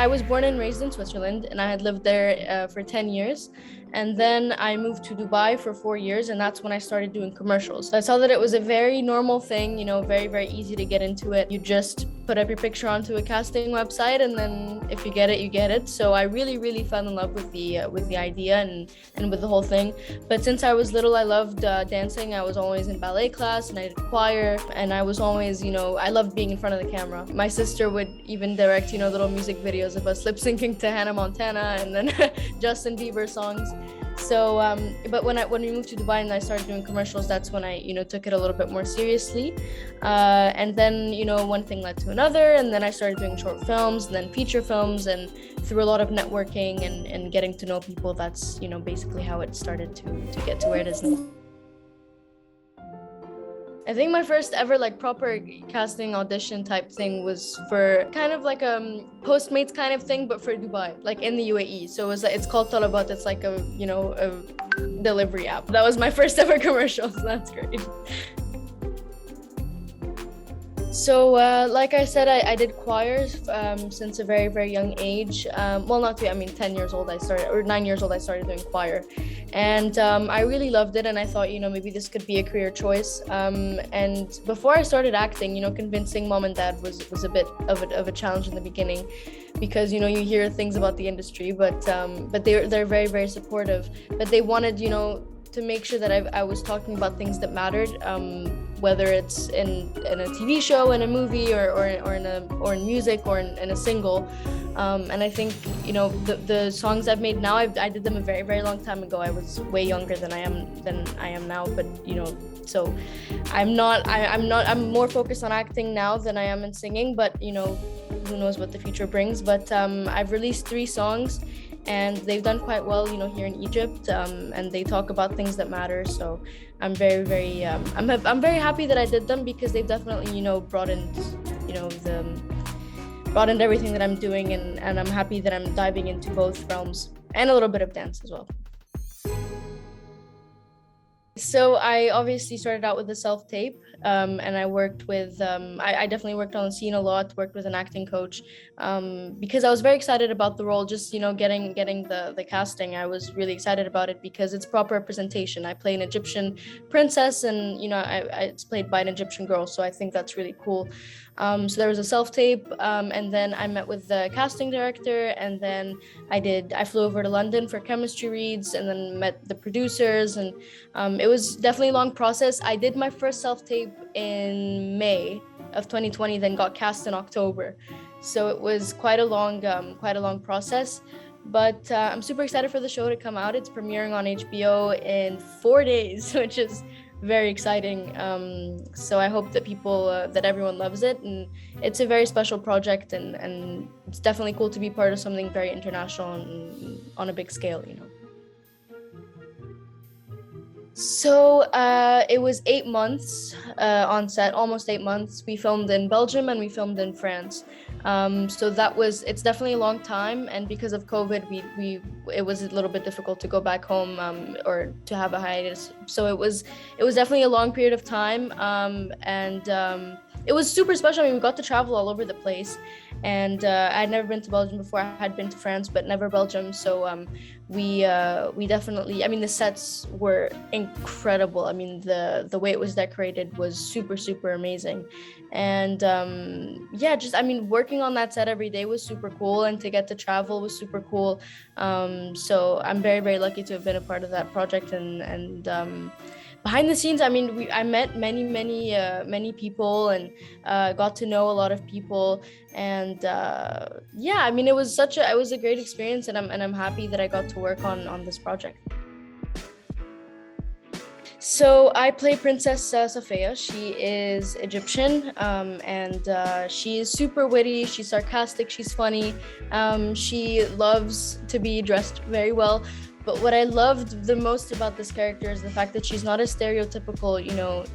I was born and raised in Switzerland, and I had lived there for 10 years. And then I moved to Dubai for 4 years, and that's when I started doing commercials. I saw that it was a very normal thing, very, very easy to get into it. You just put up your picture onto a casting website, and then if you get it, you get it. So I really, really fell in love with the idea and with the whole thing. But since I was little, I loved dancing. I was always in ballet class, and I did choir, and I was always, I loved being in front of the camera. My sister would even direct, little music videos of us lip syncing to Hannah Montana and then Justin Bieber songs. So, but when we moved to Dubai and I started doing commercials, that's when I, took it a little bit more seriously. And then, one thing led to another, and then I started doing short films and then feature films, and through a lot of networking and getting to know people, that's, basically how it started to get to where it is now. I think my first ever proper casting audition type thing was for kind of like a Postmates kind of thing, but for Dubai, in the UAE. So it's called Talabat. It's like a delivery app. That was my first ever commercial. So that's great. So, like I said, I did choirs since a very, very young age. Well, not too, 10 years old I started, or 9 years old I started doing choir. And I really loved it, and I thought, maybe this could be a career choice. And before I started acting, convincing mom and dad was a bit of a challenge in the beginning, because, you hear things about the industry, but they're very, very supportive. But they wanted, to make sure that I was talking about things that mattered, whether it's in a TV show, in a movie, or in music, or in a single. And I think, the songs I've made now, I did them a very, very long time ago. I was way younger than I am now, but so I'm more focused on acting now than I am in singing, but who knows what the future brings. But I've released 3 songs, and they've done quite well, here in Egypt, and they talk about things that matter. So I'm very, very, I'm very happy that I did them, because they've definitely, broadened everything that I'm doing, and I'm happy that I'm diving into both realms, and a little bit of dance as well. So I obviously started out with a self-tape, and I worked with, I definitely worked on the scene a lot, worked with an acting coach, because I was very excited about the role. Just, getting the casting, I was really excited about it because it's proper representation. I play an Egyptian princess, and, it's played by an Egyptian girl, so I think that's really cool. So there was a self-tape, and then I met with the casting director, and then I flew over to London for chemistry reads, and then met the producers, and it was definitely a long process. I did my first self-tape in May of 2020, then got cast in October. So it was quite a long process. But I'm super excited for the show to come out. It's premiering on HBO in 4 days, which is very exciting. So I hope that that everyone loves it, and it's a very special project, and it's definitely cool to be part of something very international and on a big scale, So it was 8 months on set, almost 8 months. We filmed in Belgium and we filmed in France. So it's definitely a long time, and because of COVID, it was a little bit difficult to go back home or to have a hiatus. So it was definitely a long period of time, and it was super special. We got to travel all over the place, and I'd never been to Belgium before. I had been to France, but never Belgium. So we definitely, the sets were incredible. The way it was decorated was super, super amazing. And working on that set every day was super cool, and to get to travel was super cool. So I'm very, very lucky to have been a part of that project, and behind the scenes, I met many people, and got to know a lot of people, and it was a great experience, and I'm happy that I got to work on this project. So I play Princess Safia. She is Egyptian, and she is super witty. She's sarcastic. She's funny. She loves to be dressed very well. But what I loved the most about this character is the fact that she's not a stereotypical,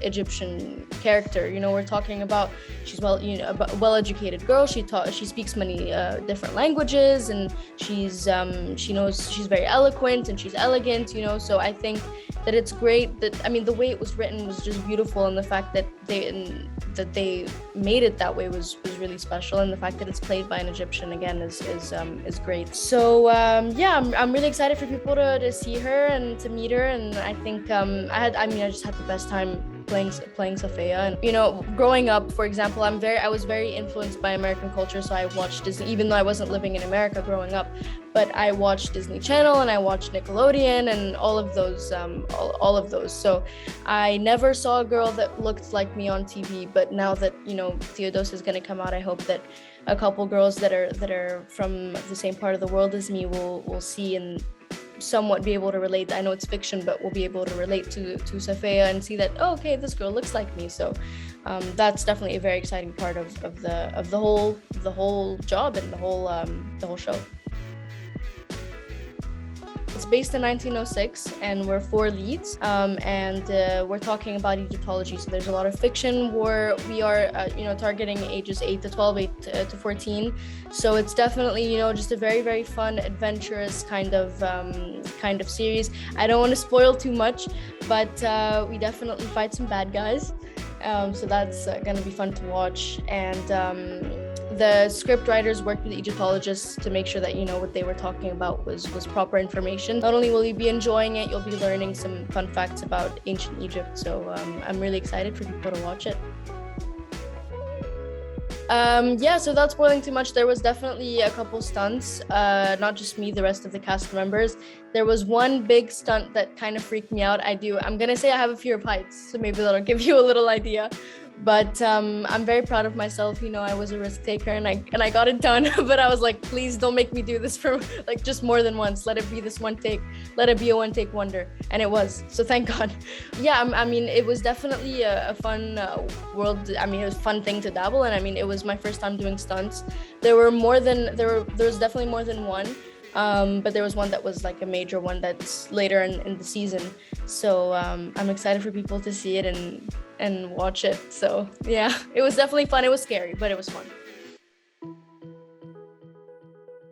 Egyptian character. We're talking about she's a well-educated girl. She speaks many different languages, and she's very eloquent and she's elegant. So I think that it's great that, the way it was written was just beautiful, and the fact that they made it that way was really special, and the fact that it's played by an Egyptian again is great. So I'm really excited for people to see her and to meet her, and I think I just had the best time playing Safia. And growing up, for example, I was very influenced by American culture, so I watched Disney, even though I wasn't living in America growing up, but I watched Disney Channel and I watched Nickelodeon and all of those. So I never saw a girl that looked like me on TV, but now that Theodosia is going to come out, I hope that a couple girls that are from the same part of the world as me will see and somewhat be able to relate. I know it's fiction, but we'll be able to relate to Safia and see that, oh, okay, this girl looks like me. So that's definitely a very exciting part of the whole job and the whole show. It's based in 1906, and we're 4 leads, and we're talking about Egyptology. So there's a lot of fiction where we are, targeting ages 8 to 12, 8 to 14. So it's definitely, just a very, very fun, adventurous kind of series. I don't want to spoil too much, but we definitely fight some bad guys. So that's going to be fun to watch. And the script writers worked with the Egyptologists to make sure that what they were talking about was proper information. Not only will you be enjoying it, you'll be learning some fun facts about ancient Egypt. So I'm really excited for people to watch it. So without spoiling too much, there was definitely a couple stunts, not just me, the rest of the cast members. There was one big stunt that kind of freaked me out. I'm gonna say I have a fear of heights, so maybe that'll give you a little idea. But I'm very proud of myself. I was a risk taker, and I got it done. But I was like, please don't make me do this for just more than once. Let it be this one take. Let it be a one-take wonder. And it was. So thank God. Yeah, it was definitely a fun world. It was a fun thing to dabble in. It was my first time doing stunts. There was definitely more than one. But there was one that was like a major one that's later in the season. So I'm excited for people to see it and watch it. So yeah, it was definitely fun. It was scary, but it was fun.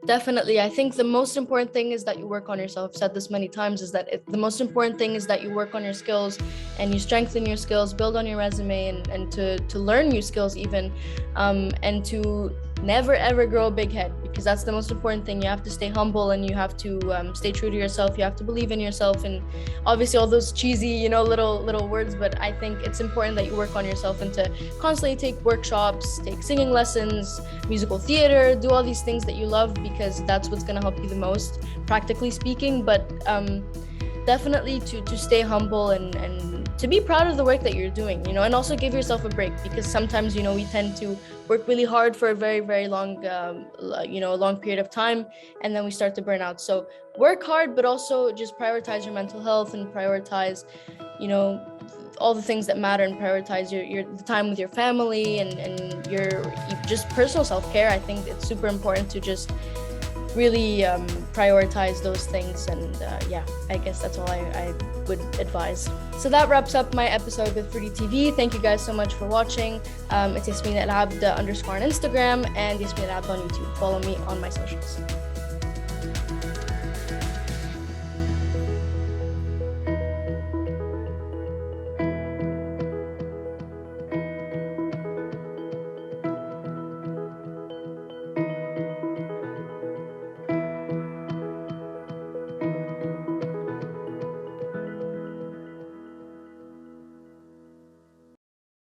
Definitely. I think the most important thing is that you work on yourself. I've said this many times, is that the most important thing is that you work on your skills and you strengthen your skills, build on your resume, and to learn new skills even, and to never ever grow a big head, because that's the most important thing. You have to stay humble, and you have to stay true to yourself. You have to believe in yourself, and obviously all those cheesy little words, but I think it's important that you work on yourself and to constantly take workshops, take singing lessons, musical theater, do all these things that you love, because that's what's going to help you the most, practically speaking. But definitely to stay humble and to be proud of the work that you're doing, and also give yourself a break, because sometimes, we tend to work really hard for a very, very long, long period of time, and then we start to burn out. So work hard, but also just prioritize your mental health and prioritize, all the things that matter, and prioritize your the time with your family and your just personal self-care. I think it's super important to just really prioritize those things. And I guess that's all I would advise. So that wraps up my episode with Frudy TV. Thank you guys so much for watching. It's Yasmina El-Abd _ on Instagram, and Yasmina El-Abd on YouTube. Follow me on my socials.